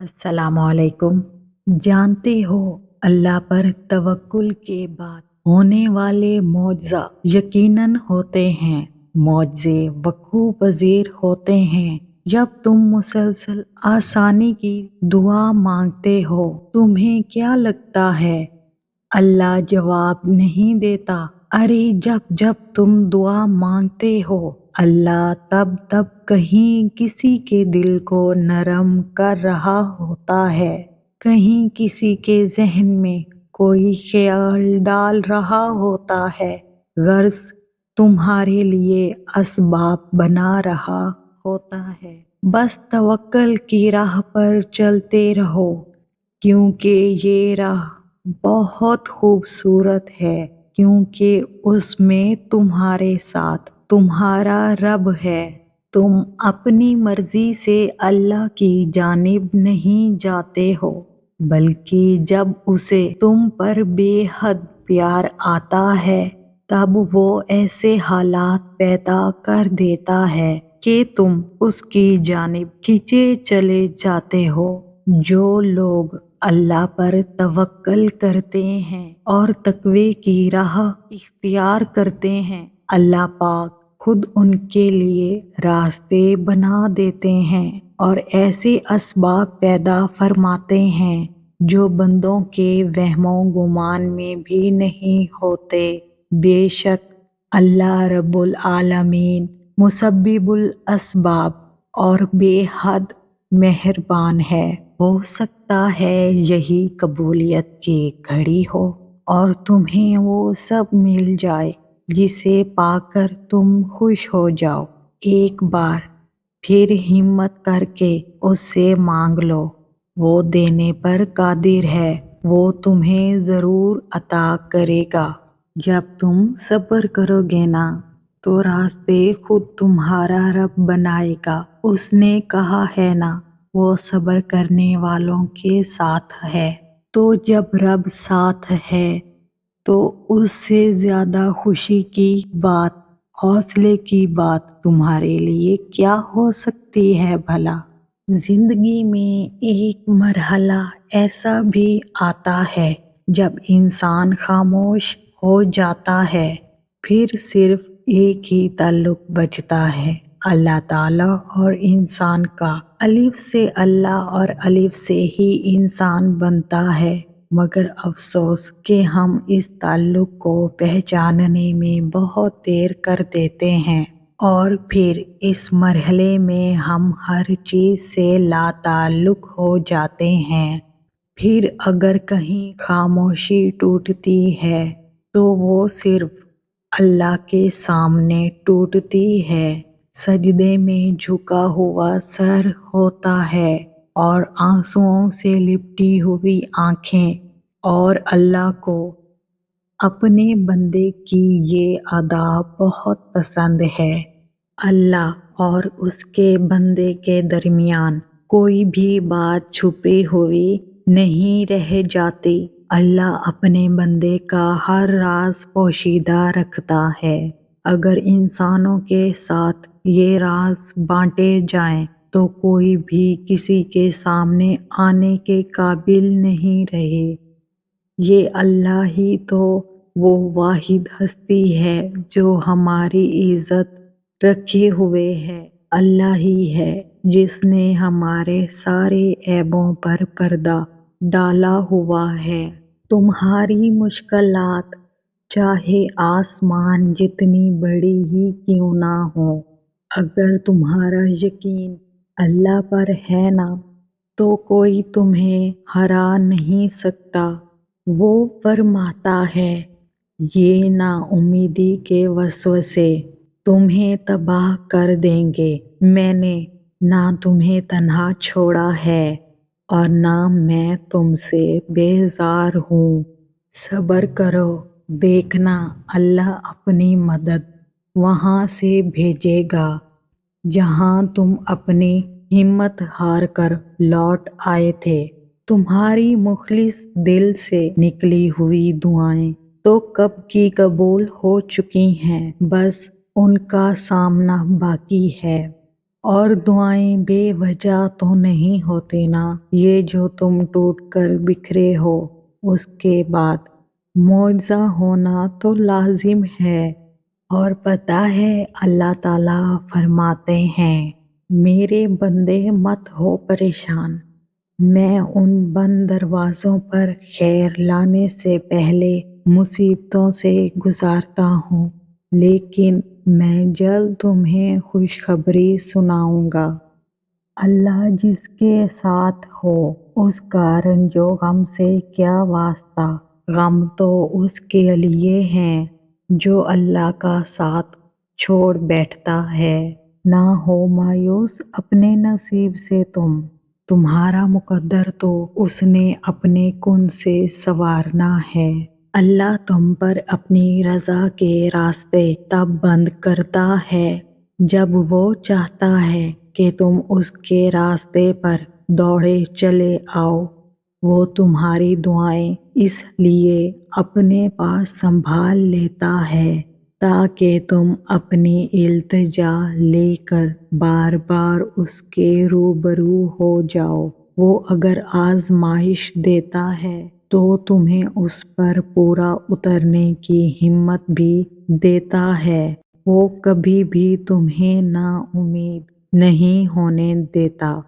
अस्सलामु अलैकुम। जानते हो, अल्लाह पर तवक्कुल के बाद होने वाले मौजज़ा यकीनन होते हैं। मौजज़े वक़ूअ पज़ीर होते हैं जब तुम मुसलसल आसानी की दुआ मांगते हो। तुम्हें क्या लगता है अल्लाह जवाब नहीं देता? अरे जब जब तुम दुआ मांगते हो, अल्लाह तब तब कहीं किसी के दिल को नरम कर रहा होता है, कहीं किसी के ज़हन में कोई ख्याल डाल रहा होता है, गर्ज़ तुम्हारे लिए असबाब बना रहा होता है। बस तवक्कल की राह पर चलते रहो, क्योंकि ये राह बहुत खूबसूरत है, क्योंकि उसमें तुम्हारे साथ तुम्हारा रब है। तुम अपनी मर्जी से अल्लाह की जानिब नहीं जाते हो, बल्कि जब उसे तुम पर बेहद प्यार आता है, तब वो ऐसे हालात पैदा कर देता है कि तुम उसकी जानिब खींचे चले जाते हो। जो लोग अल्लाह पर तवक्कल करते हैं और तक़वे की राह इख्तियार करते हैं, अल्लाह पाक खुद उनके लिए रास्ते बना देते हैं और ऐसे असबाब पैदा फरमाते हैं जो बंदों के वहमो गुमान में भी नहीं होते। बेशक अल्लाह रब्बुल आलमीन मुसब्बिबुल असबाब और बेहद मेहरबान है। हो सकता है यही कबूलियत की घड़ी हो और तुम्हें वो सब मिल जाए जिसे पाकर तुम खुश हो जाओ। एक बार फिर हिम्मत करके उससे मांग लो, वो देने पर कादिर है, वो तुम्हें ज़रूर अता करेगा। जब तुम सब्र करोगे ना, तो रास्ते खुद तुम्हारा रब बनाएगा। उसने कहा है ना, वो सब्र करने वालों के साथ है। तो जब रब साथ है, तो उससे ज़्यादा खुशी की बात, हौसले की बात तुम्हारे लिए क्या हो सकती है भला। जिंदगी में एक मरहला ऐसा भी आता है जब इंसान खामोश हो जाता है, फिर सिर्फ एक ही ताल्लुक बचता है, अल्लाह ताला और इंसान का। अलिफ से अल्लाह और अलिफ से ही इंसान बनता है, मगर अफसोस कि हम इस ताल्लुक को पहचानने में बहुत देर कर देते हैं और फिर इस मरहले में हम हर चीज़ से लाताल्लुक हो जाते हैं। फिर अगर कहीं खामोशी टूटती है, तो वो सिर्फ अल्लाह के सामने टूटती है। सजदे में झुका हुआ सर होता है और आंसुओं से लिपटी हुई आंखें, और अल्लाह को अपने बंदे की ये अदा बहुत पसंद है। अल्लाह और उसके बंदे के दरमियान कोई भी बात छुपी हुई नहीं रह जाती। अल्लाह अपने बंदे का हर राज पोशीदा रखता है। अगर इंसानों के साथ ये राज बांटे जाएं, तो कोई भी किसी के सामने आने के काबिल नहीं रहे। ये अल्लाह ही तो वो वाहिद हस्ती है जो हमारी इज़्ज़त रखे हुए है। अल्लाह ही है जिसने हमारे सारे ऐबों पर पर्दा डाला हुआ है। तुम्हारी मुश्किलात चाहे आसमान जितनी बड़ी ही क्यों ना हो, अगर तुम्हारा यकीन अल्लाह पर है ना, तो कोई तुम्हें हरा नहीं सकता। वो फरमाता है, ये नाउम्मीदी के वसवसे तुम्हें तबाह कर देंगे। मैंने ना तुम्हें तन्हा छोड़ा है और ना मैं तुमसे बेजार हूँ। सब्र करो, देखना अल्लाह अपनी मदद वहाँ से भेजेगा जहाँ तुम अपनी हिम्मत हार कर लौट आए थे। तुम्हारी मुखलिस दिल से निकली हुई दुआएं तो कब की कबूल हो चुकी हैं, बस उनका सामना बाकी है। اور دعائیں بے وجہ تو نہیں ہوتی نا، یہ جو تم ٹوٹ کر بکھرے ہو اس کے بعد معجزہ ہونا تو لازم ہے۔ اور پتہ ہے اللہ تعالیٰ فرماتے ہیں میرے بندے مت ہو پریشان، میں ان بند دروازوں پر خیر لانے سے پہلے مصیبتوں سے گزارتا ہوں، لیکن میں جلد تمہیں خوشخبری سناؤں گا۔ اللہ جس کے ساتھ ہو اس کا رنج و غم سے کیا واسطہ، غم تو اس کے لیے ہیں جو اللہ کا ساتھ چھوڑ بیٹھتا ہے۔ نہ ہو مایوس اپنے نصیب سے تمہارا مقدر تو اس نے اپنے کن سے سنوارنا ہے۔ اللہ تم پر اپنی رضا کے راستے تب بند کرتا ہے جب وہ چاہتا ہے کہ تم اس کے راستے پر دوڑے چلے آؤ۔ وہ تمہاری دعائیں اس لیے اپنے پاس سنبھال لیتا ہے تاکہ تم اپنی التجا لے کر بار بار اس کے روبرو ہو جاؤ۔ وہ اگر آزمائش دیتا ہے تو تمہیں اس پر پورا اترنے کی ہمت بھی دیتا ہے، وہ کبھی بھی تمہیں نا امید نہیں ہونے دیتا۔